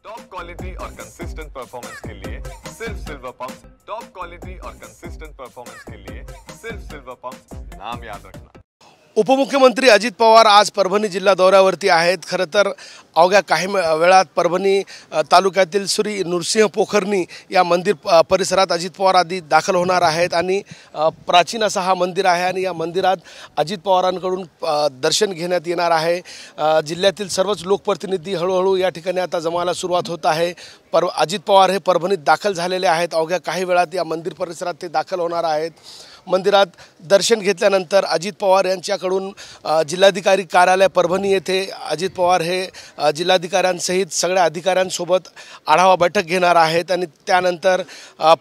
Top quality और consistent performance के लिए सिर्फ सिल्वर पंप्स। टॉप क्वालिटी और कंसिस्टेंट परफॉर्मेंस के लिए सिर्फ सिल्वर पंप्स, नाम याद रखना। उपमुख्यमंत्री अजित पवार आज परभणी जिल्हा दौऱ्यावरती आहेत। खरं तर अवघ्या काही वेळात परभणी तालुक्यातील श्री नृसिंह पोखरणी या मंदिर परिसरात अजित पवार आदी दाखल होणार आहेत आणि प्राचीन असा हा मंदिर आहे आणि या मंदिरात अजित पवारांकडून दर्शन घेण्यात येणार आहे। जिल्ह्यातील सर्वच लोकप्रतिनिधी हळूहळू या ठिकाणी आता जमायला सुरुवात होत आहे। अजित पवार हे परभणीत दाखल झालेले आहेत। अवघ्या काही वेळात या मंदिर परिसरात ते दाखल होणार आहेत। मंदिरात दर्शन घेतल्यानंतर अजित पवार यांच्याकडून जिल्हाधिकारी कार्यालय परभणी येथे अजित पवार हे जिल्हाधिकाऱ्यांसहित सगळ्या अधिकाऱ्यांसोबत आढावा बैठक घेणार आहेत आणि त्यानंतर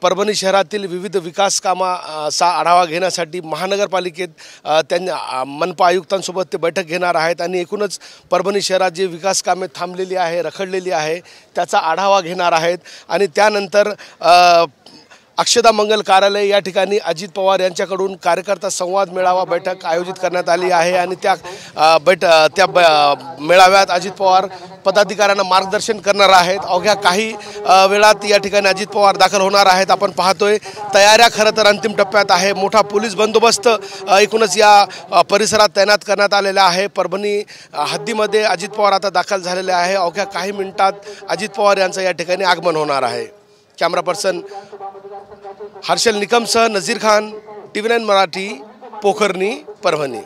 परभणी शहरातील विविध विकास कामाचा आढावा घेण्यासाठी महानगरपालिकेत त्यांनी मनपा आयुक्तांसोबत ते बैठक घेणार आहेत आणि एकूणच परभणी शहरात जे विकास कामे थांबलेली आहे, रखडलेली आहे, त्याचा आढावा घेणार आहेत आणि त्यानंतर अक्षदा मंगल कार्यालय या ठिकाणी अजित पवार यांच्याकडून कार्यकर्ता संवाद मेळावा बैठक आयोजित करण्यात आली आहे आणि त्या मेळाव्यात अजित पवार पदाधिकाऱ्यांना मार्गदर्शन करणार आहेत। अवघ्या काही वेळात या ठिकाणी अजित पवार दाखल होणार आहेत। आपण पाहतोय तयाऱ्या खरं तर अंतिम टप्प्यात आहे। मोठा पोलीस बंदोबस्त एकूणच या परिसरात तैनात करण्यात आलेला आहे। परभणी हद्दीमध्ये अजित पवार आता दाखल झालेले आहे। अवघ्या काही मिनिटात अजित पवार यांचं या ठिकाणी आगमन होणार आहे। कॅमेरा पर्सन हर्षल निकमसह नजीर खान, TV9 मराठी, पोखरणी, परभणी।